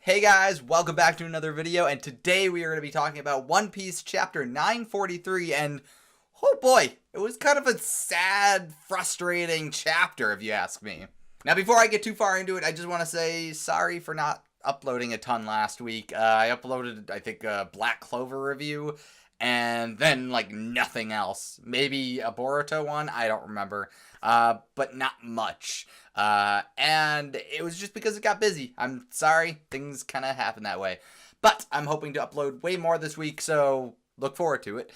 Hey guys, welcome back to another video, and today we are going to be talking about One Piece chapter 943, and oh boy, it was kind of a sad, frustrating chapter if you ask me. Now before I get too far into it, I just want to say sorry for not uploading a ton last week. I uploaded, I think, a Black Clover review, and then like nothing else. Maybe a Boruto one, I don't remember, but not much. And it was just because it got busy. I'm sorry, things kind of happen that way. But I'm hoping to upload way more this week, so look forward to it.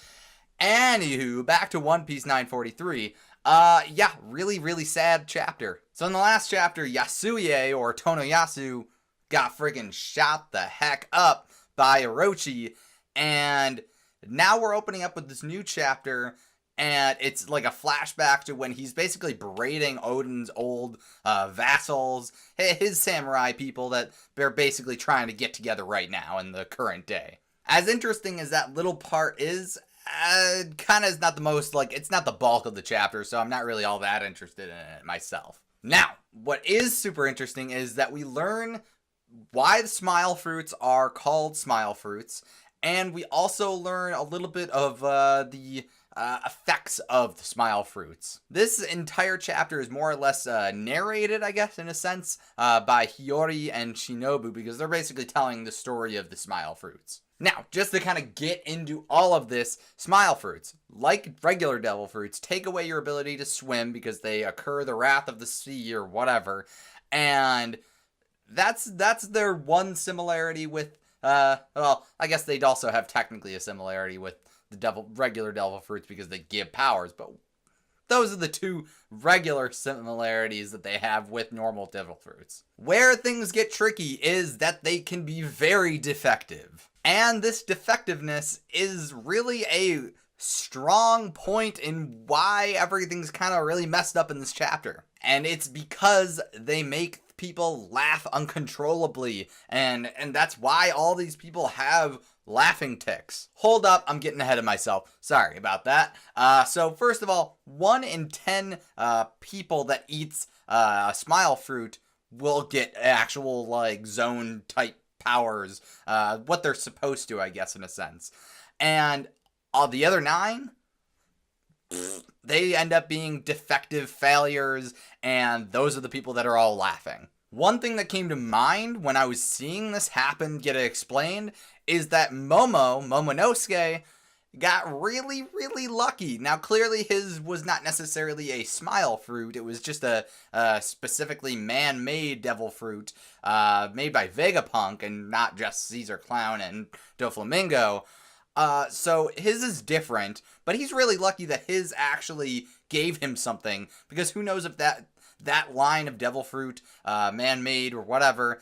Anywho, back to One Piece 943. Yeah, really sad chapter. So in the last chapter, Yasuie, or Tonoyasu, got friggin' shot the heck up by Orochi, and now we're opening up with this new chapter, and it's like a flashback to when he's basically berating Oden's old vassals, his samurai people that they're basically trying to get together right now in the current day. As interesting as that little part is, kind of is not the most, like, it's not the bulk of the chapter, so I'm not really all that interested in it myself. Now, what is super interesting is that we learn why the smile fruits are called smile fruits, and we also learn a little bit of the effects of the smile fruits. This entire chapter is more or less narrated, I guess, in a sense, by Hiyori and Shinobu, because they're basically telling the story of the smile fruits. Now, just to kind of get into all of this, smile fruits, like regular devil fruits, take away your ability to swim because they occur the wrath of the sea or whatever, and that's their one similarity with well, I guess they'd also have technically a similarity with the regular devil fruits because they give powers, but those are the two regular similarities that they have with normal devil fruits. Where things get tricky is that they can be very defective. And this defectiveness is really a strong point in why everything's kind of really messed up in this chapter. And it's because they make people laugh uncontrollably, and that's why all these people have laughing tics. Hold up, I'm getting ahead of myself. Sorry about that. So first of all, 1 in 10 people that eats a smile fruit will get actual, like, zone type powers, what they're supposed to, I guess, in a sense. And all the other 9, they end up being defective failures, and those are the people that are all laughing. One thing that came to mind when I was seeing this happen get explained is that Momonosuke, got really lucky. Now, clearly his was not necessarily a smile fruit. It was just a specifically man-made devil fruit made by Vegapunk and not just Caesar Clown and Doflamingo. So his is different, but he's really lucky that his actually gave him something, because who knows if that line of devil fruit, man-made or whatever,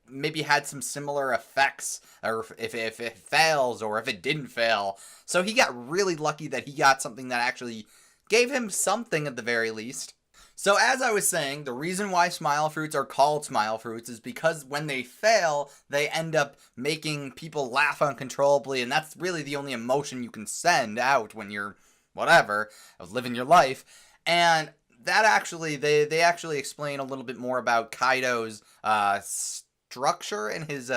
maybe had some similar effects, or if it fails, or if it didn't fail. So he got really lucky that he got something that actually gave him something at the very least. So as I was saying, the reason why smile fruits are called smile fruits is because when they fail, they end up making people laugh uncontrollably, and that's really the only emotion you can send out when you're, whatever, living your life. And that actually, they actually explain a little bit more about Kaido's structure and his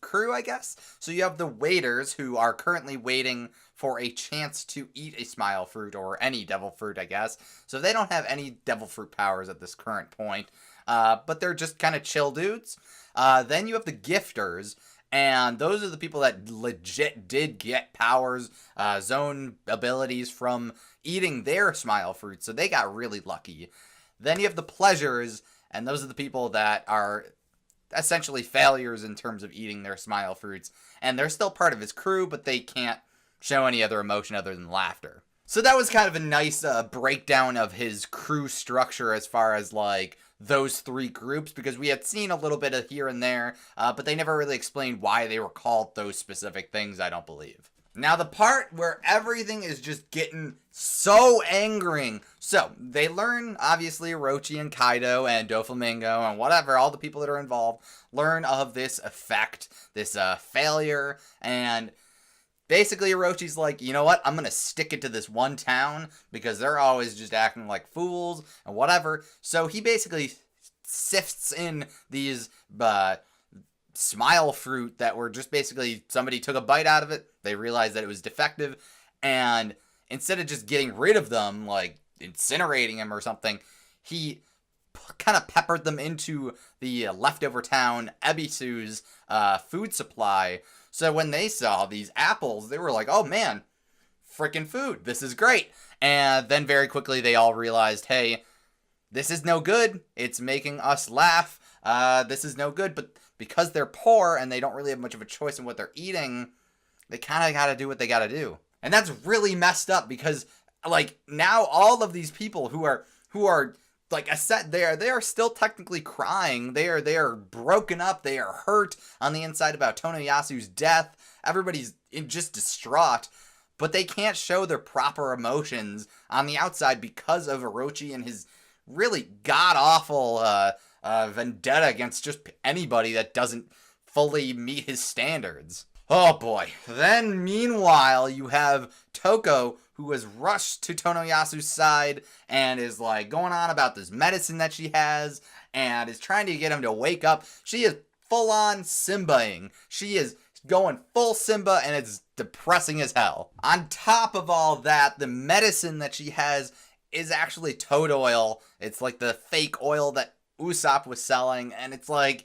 crew, I guess. So you have the waiters, who are currently waiting for a chance to eat a smile fruit, or any devil fruit, I guess. So they don't have any devil fruit powers at this current point, but they're just kind of chill dudes. Then you have the gifters, and those are the people that legit did get powers, zone abilities from eating their smile fruit, so they got really lucky. Then you have the pleasures, and those are the people that are essentially failures in terms of eating their smile fruits, and they're still part of his crew, but they can't show any other emotion other than laughter. So that was kind of a nice breakdown of his crew structure as far as, like, those 3 groups, because we had seen a little bit of here and there, but they never really explained why they were called those specific things, I don't believe. Now, the part where everything is just getting so angering. So, they learn, obviously, Orochi and Kaido and Doflamingo and whatever, all the people that are involved, learn of this effect, this failure, and basically Orochi's like, you know what, I'm gonna stick it to this one town, because they're always just acting like fools and whatever. So he basically sifts in these smile fruit that were just basically somebody took a bite out of it, they realized that it was defective, and instead of just getting rid of them, like incinerating them or something, he kind of peppered them into the leftover town Ebisu's food supply. So when they saw these apples, they were like, oh man, freaking food, this is great. And then very quickly they all realized, hey, this is no good, it's making us laugh, this is no good. But because they're poor and they don't really have much of a choice in what they're eating, they kind of got to do what they got to do. And that's really messed up because, like, now all of these people who are like I said, they are still technically crying. They are broken up. They are hurt on the inside about Tonoyasu's death. Everybody's just distraught, but they can't show their proper emotions on the outside because of Orochi and his really god-awful vendetta against just anybody that doesn't fully meet his standards. Oh boy. Then meanwhile, you have Toko, who has rushed to Tonoyasu's side and is like going on about this medicine that she has and is trying to get him to wake up. She is full on Simbaing. She is going full Simba and it's depressing as hell. On top of all that, the medicine that she has is actually toad oil. It's like the fake oil that Usopp was selling, and it's like,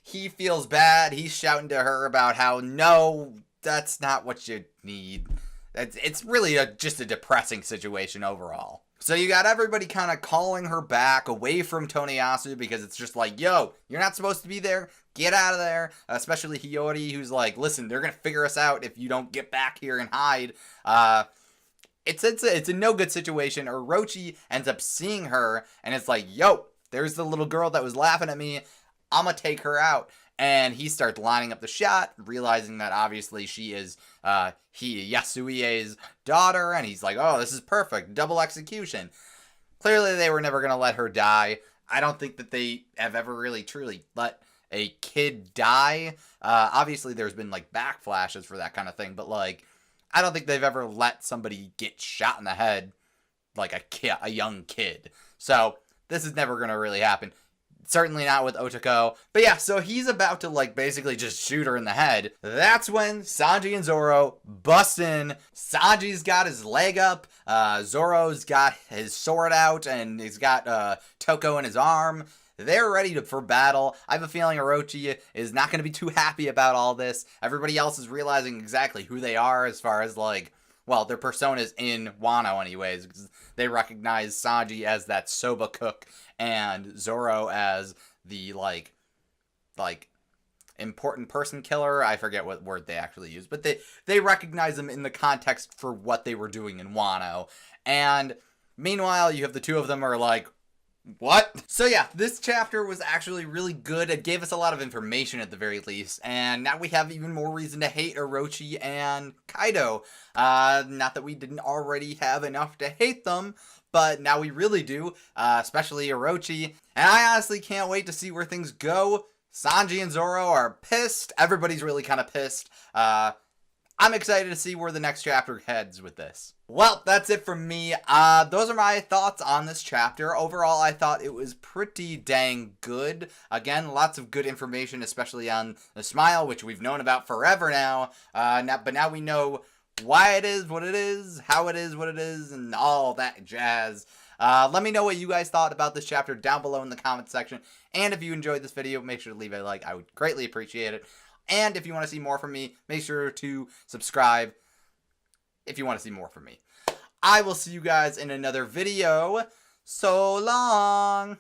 he feels bad. He's shouting to her about how, no, that's not what you need. It's really just a depressing situation overall. So you got everybody kind of calling her back away from Tonoyasu because it's just like, yo, you're not supposed to be there. Get out of there. Especially Hiyori, who's like, listen, they're going to figure us out if you don't get back here and hide. It's a no good situation. Orochi ends up seeing her and it's like, yo, there's the little girl that was laughing at me. I'm going to take her out. And he starts lining up the shot, realizing that obviously she is Yasuie's daughter. And he's like, oh, this is perfect. Double execution. Clearly, they were never going to let her die. I don't think that they have ever really truly let a kid die. Obviously, there's been like backflashes for that kind of thing. But like, I don't think they've ever let somebody get shot in the head like a young kid. So this is never going to really happen. Certainly not with Otoko. But yeah, so he's about to like basically just shoot her in the head. That's when Sanji and Zoro bust in. Sanji's got his leg up. Zoro's got his sword out and he's got Toko in his arm. They're ready for battle. I have a feeling Orochi is not going to be too happy about all this. Everybody else is realizing exactly who they are as far as like, well, their personas in Wano anyways, because they recognize Sanji as that soba cook and Zoro as the like important person killer. I forget what word they actually use, but they recognize them in the context for what they were doing in Wano. And meanwhile, you have the two of them are like, what? So yeah, this chapter was actually really good. It gave us a lot of information at the very least, and now we have even more reason to hate Orochi and Kaido. Not that we didn't already have enough to hate them, but now we really do, especially Orochi. And I honestly can't wait to see where things go. Sanji and Zoro are pissed. Everybody's really kind of pissed. I'm excited to see where the next chapter heads with this. Well, that's it from me. Those are my thoughts on this chapter. Overall, I thought it was pretty dang good. Again, lots of good information, especially on the smile, which we've known about forever now. But now we know why it is what it is, how it is what it is, and all that jazz. Let me know what you guys thought about this chapter down below in the comments section. And if you enjoyed this video, make sure to leave a like. I would greatly appreciate it. And if you want to see more from me, make sure to subscribe if you want to see more from me. I will see you guys in another video. So long!